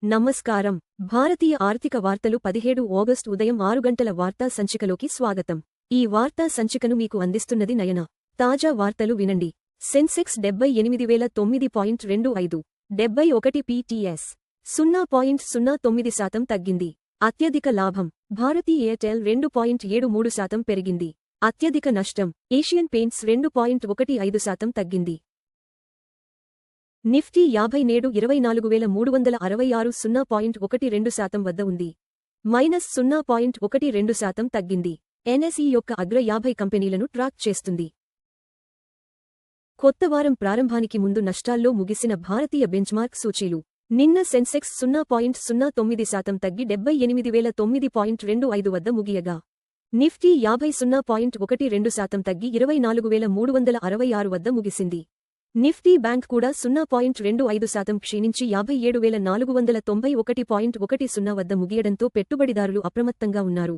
నమస్కారం. భారతీయ ఆర్థిక వార్తలు 17 ఆగస్టు ఉదయం 6 గంటల వార్తా సంచికలోకి స్వాగతం. ఈ వార్తా సంచికను మీకు అందిస్తున్నది నయన. తాజా వార్తలు వినండి. సెన్సెక్స్ 78,9.25 71 PTS 0.09% తగ్గింది. అత్యధిక లాభం భారతీ ఎయిర్టెల్ 2.73% పెరిగింది. అత్యధిక నష్టం ఏషియన్ పెయింట్స్ 2.15% తగ్గింది. నిఫ్టీ 50 నేడు 24,366 0.12% వద్ద ఉంది. -0.12% తగ్గింది. ఎన్ఎస్ఈ యొక్క అగ్ర 50 కంపెనీలను ట్రాక్ చేస్తుంది. కొత్త వారం ప్రారంభానికి ముందు నష్టాల్లో ముగిసిన భారతీయ బెంచ్మార్క్ సూచీలు. నిన్న సెన్సెక్స్ 0.09% తగ్గి 78,009.25 వద్ద ముగియగా, నిఫ్టీ 50 0.12% తగ్గి 24,366 వద్ద ముగిసింది. నిఫ్టీ బ్యాంక్ కూడా 0.25% క్షీణించి 57,491.10 వద్ద ముగియడంతో పెట్టుబడిదారులు అప్రమత్తంగా ఉన్నారు.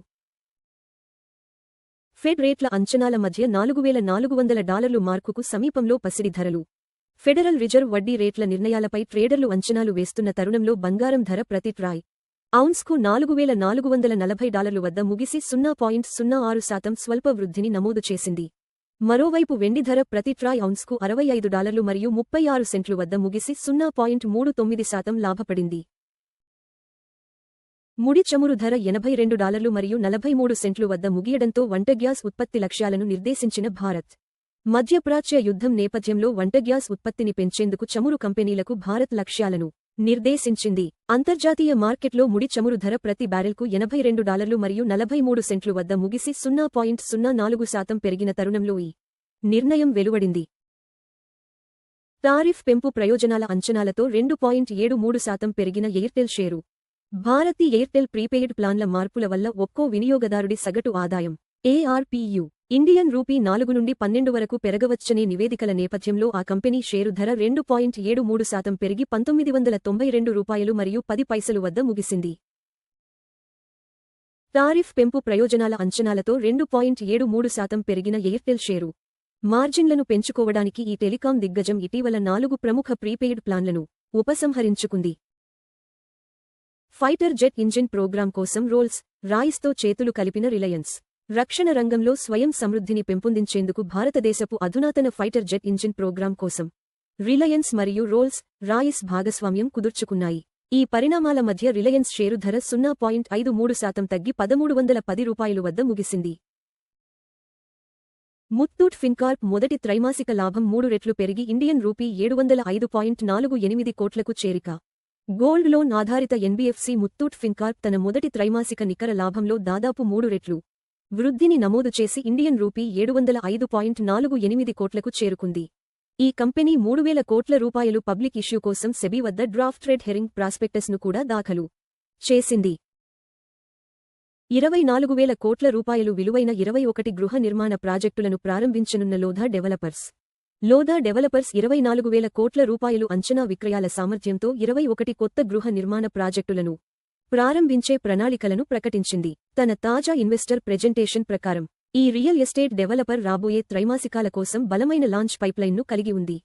ఫెడ్ రేట్ల అంచనాల మధ్య $4,400 మార్కుకు సమీపంలో పసిడి ధరలు. ఫెడరల్ రిజర్వ్ వడ్డీ రేట్ల నిర్ణయాలపై ట్రేడర్లు అంచనాలు వేస్తున్న తరుణంలో బంగారం ధర ప్రతి ట్రాయ్ ఔన్స్కు $4,440 వద్ద ముగిసి 0.06% స్వల్ప వృద్ధిని నమోదు చేసింది. మరోవైపు వెండి ధర ప్రతి ట్రాయ్ ఔన్స్కు $65 మరియు 36 సెంట్లు వద్ద ముగిసి 0.39% లాభపడింది. ముడి చమురు ధర $82 మరియు 43 సెంట్లు వద్ద ముగియడంతో వంట గ్యాస్ ఉత్పత్తి లక్ష్యాలను నిర్దేశించిన భారత్. మధ్యప్రాచ్య యుద్ధం నేపథ్యంలో వంట గ్యాస్ ఉత్పత్తిని పెంచేందుకు చమురు కంపెనీలకు భారత్ లక్ష్యాలను నిర్దేశించింది. అంతర్జాతీయ మార్కెట్లో ముడి చమురు ధర ప్రతి బ్యారెల్కు $82 మరియు 43 సెంట్లు వద్ద ముగిసి 0.04% పెరిగిన తరుణంలో ఈ నిర్ణయం వెలువడింది. టారిఫ్ పెంపు ప్రయోజనాల అంచనాలతో 2.73% పెరిగిన ఎయిర్టెల్ షేరు. భారతీ ఎయిర్టెల్ ప్రీపెయిడ్ ప్లాన్ల మార్పుల వల్ల ఒక్కో వినియోగదారుడి సగటు ఆదాయం ARPU ఇండియన్ రూపీ 4 నుండి 12 వరకు పెరగవచ్చనే నివేదికల నేపథ్యంలో ఆ కంపెనీ షేరు ధర 2.73% పెరిగి $1992 మరియు 10 పైసలు వద్ద ముగిసింది. టారిఫ్ పెంపు ప్రయోజనాల అంచనాలతో 2.73% పెరిగిన ఎయిర్టెల్ షేరు. మార్జిన్లను పెంచుకోవడానికి ఈ టెలికాం దిగ్గజం ఇటీవల 4 ప్రముఖ ప్రీపెయిడ్ ప్లాన్లను ఉపసంహరించుకుంది. ఫైటర్ జెట్ ఇంజిన్ ప్రోగ్రాం కోసం రోల్స్ రాయిస్తో చేతులు కలిపిన రిలయన్స్. రక్షణ రంగంలో స్వయం సమృద్ధిని పెంపొందించేందుకు భారతదేశపు అధునాతన ఫైటర్ జెట్ ఇంజిన్ ప్రోగ్రాం కోసం రిలయన్స్ మరియు రోల్స్ రాయిస్ భాగస్వామ్యం కుదుర్చుకున్నాయి. ఈ పరిణామాల మధ్య రిలయన్స్ షేరు ధర 0.53% తగ్గి $1,310 వద్ద ముగిసింది. ముత్తూట్ ఫిన్కార్ప్ మొదటి త్రైమాసిక లాభం 3 రెట్లు పెరిగి ఇండియన్ రూపీ 705.48 కోట్లకు చేరిక. గోల్డ్ లోన్ ఆధారిత ఎన్బిఎఫ్సి ముత్తూట్ ఫిన్కార్ప్ తన మొదటి త్రైమాసిక నికర లాభంలో దాదాపు 3 రెట్లు వృద్ధిని నమోదు చేసి ఇండియన్ రూపీ 705.48 కోట్లకు చేరుకుంది. ఈ కంపెనీ 3,000 కోట్ల రూపాయలు పబ్లిక్ ఇష్యూ కోసం సెబీ వద్ద డ్రాఫ్ట్ రెడ్ హెరింగ్ ప్రాస్పెక్టస్ను కూడా దాఖలు చేసింది. 24,000 కోట్ల రూపాయలు విలువైన 21 గృహ నిర్మాణ ప్రాజెక్టులను ప్రారంభించనున్న లోధా డెవలపర్స్. లోధా డెవలపర్స్ 24,000 కోట్ల రూపాయలు అంచనా విక్రయాల సామర్థ్యంతో 21 కొత్త గృహ నిర్మాణ ప్రాజెక్టులను ప్రారంభించే ప్రణాళికలను ప్రకటించింది. తన తాజా ఇన్వెస్టర్ ప్రెజెంటేషన్ ప్రకారం ఈ రియల్ ఎస్టేట్ డెవలపర్ రాబోయే త్రైమాసికాల కోసం బలమైన లాంచ్ పైప్లైన్ను కలిగి ఉంది.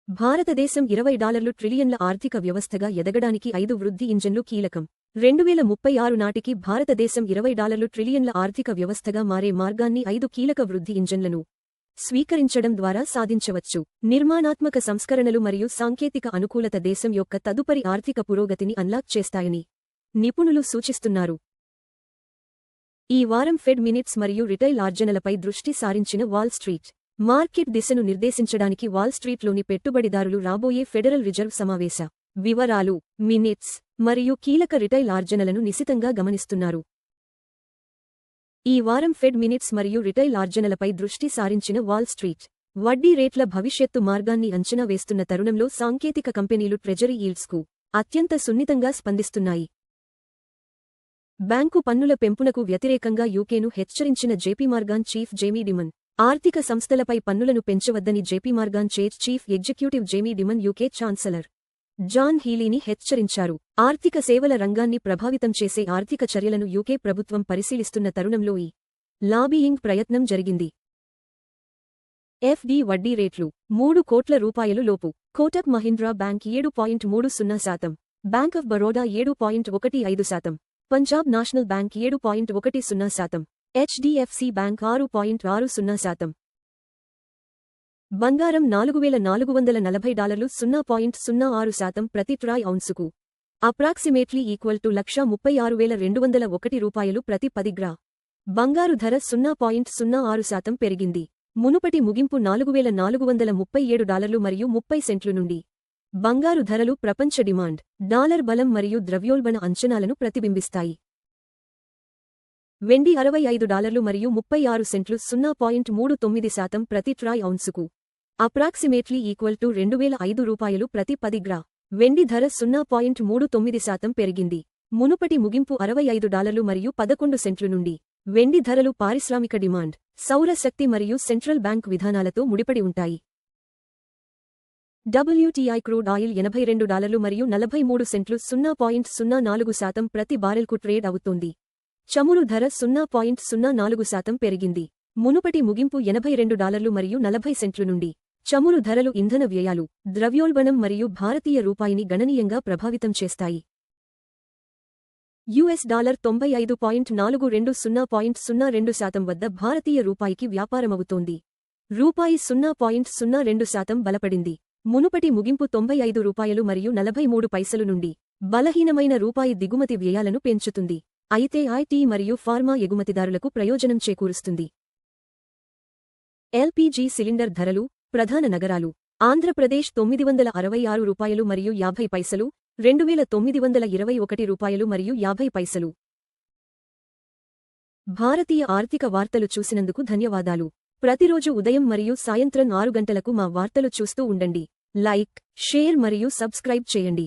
భారతదేశం $20 ట్రిలియన్ల ఆర్థిక వ్యవస్థగా ఎదగడానికి 5 వృద్ధి ఇంజన్లు కీలకం. 2036 నాటికి భారతదేశం $20 ట్రిలియన్ల ఆర్థిక వ్యవస్థగా మారే మార్గాన్ని 5 కీలక వృద్ధి ఇంజన్లను స్వీకరించడం ద్వారా సాధించవచ్చు. నిర్మాణాత్మక సంస్కరణలు మరియు సాంకేతిక అనుకూలత దేశం యొక్క తదుపరి ఆర్థిక పురోగతిని అన్లాక్ చేస్తాయని నిపుణులు సూచిస్తున్నారు. ఈ వారం ఫెడ్ మినిట్స్ మరియు రిటైల్ ఆర్జనలపై దృష్టి సారించిన వాల్ స్ట్రీట్. మార్కెట్ దిశను నిర్దేశించడానికి వాల్ స్ట్రీట్లోని పెట్టుబడిదారులు రాబోయే ఫెడరల్ రిజర్వ్ సమావేశ వివరాలు, మినిట్స్ మరియు కీలక రిటైల్ ఆర్జనలను నిశితంగా గమనిస్తున్నారు. ఈ వారం ఫెడ్ మినిట్స్ మరియు రిటైల్ ఆర్జనలపై దృష్టి సారించిన వాల్ స్ట్రీట్. వడ్డీ రేట్ల భవిష్యత్తు మార్గాన్ని అంచనా వేస్తున్న తరుణంలో సాంకేతిక కంపెనీలు ట్రెజరీ ఈల్డ్స్కు అత్యంత సున్నితంగా స్పందిస్తున్నాయి. బ్యాంకు పన్నుల పెంపునకు వ్యతిరేకంగా యూకేను హెచ్చరించిన జేపీమార్గాన్ చీఫ్ జేమీ డిమన్. ఆర్థిక సంస్థలపై పన్నులను పెంచవద్దని JPMorgan chief executive Jamie Dimon UK chancellor John హీలీని హెచ్చరించారు. ఆర్థిక సేవల రంగాన్ని ప్రభావితం చేసే ఆర్థిక చర్యలను యూకే ప్రభుత్వం పరిశీలిస్తున్న తరుణంలో ఈ లాబీయింగ్ ప్రయత్నం జరిగింది. ఎఫ్డి వడ్డీ రేట్లు 3 కోట్ల రూపాయలు లోపు. Kotak Mahindra bank 7.30%, bank of Baroda 7.15%, Punjab national bank 7.10%, HDFC bank 6.60%. బంగారం $4,440 0.06% ప్రతి ట్రాయ్ ఔన్సుకు. అప్రాక్సిమేట్లీ ఈక్వల్ టు 1,36,201 రూపాయలు ప్రతి 10 గ్రా. బంగారు ధర 0.06% పెరిగింది. మునుపటి ముగింపు $4,437 మరియు 30 సెంట్లు నుండి. బంగారు ధరలు ప్రపంచ డిమాండ్, డాలర్ బలం మరియు ద్రవ్యోల్బణ అంచనాలను ప్రతిబింబిస్తాయి. వెండి $65 మరియు 36 సెంట్లు 0.39% ప్రతి ట్రాయ్ ఔన్సుకు. అప్రాక్సిమేట్లీ ఈక్వల్ టు 2,005 రూపాయలు ప్రతి 10 గ్రా. వెండి ధర 0.39% పెరిగింది. మునుపటి ముగింపు $65 మరియు 11 సెంట్లు నుండి. వెండి ధరలు పారిశ్రామిక డిమాండ్, సౌర శక్తి మరియు సెంట్రల్ బ్యాంక్ విధానాలతో ముడిపడి ఉంటాయి. WTI క్రూడ్ ఆయిల్ $82 మరియు 43 సెంట్లు 0.04% ప్రతి బారెల్కు ట్రేడ్ అవుతోంది. చమురు ధర 0.04% పెరిగింది. మునుపటి ముగింపు $82 మరియు 40 సెంట్లు నుండి. చమురు ధరలు ఇంధన వ్యయాలు, ద్రవ్యోల్బణం మరియు భారతీయ రూపాయిని గణనీయంగా ప్రభావితం చేస్తాయి. $95.42 0.02% వద్ద భారతీయ రూపాయికి వ్యాపారమవుతోంది. రూపాయి 0.02% బలపడింది. మునుపటి ముగింపు $95 మరియు 43 పైసలు నుండి. బలహీనమైన రూపాయి దిగుమతి వ్యయాలను పెంచుతుంది, అయితే ఐటీ మరియు ఫార్మా ఎగుమతిదారులకు ప్రయోజనం చేకూరుస్తుంది. ఎల్పీజీ సిలిండర్ ధరలు, ప్రధాన నగరాలు. ఆంధ్రప్రదేశ్ $966 మరియు 50 పైసలు, 2,921 మరియు 50 పైసలు. భారతీయ ఆర్థిక వార్తలు చూసినందుకు ధన్యవాదాలు. ప్రతిరోజు ఉదయం మరియు సాయంత్రం 6 గంటలకు మా వార్తలు చూస్తూ ఉండండి. లైక్, షేర్ మరియు సబ్స్క్రైబ్ చేయండి.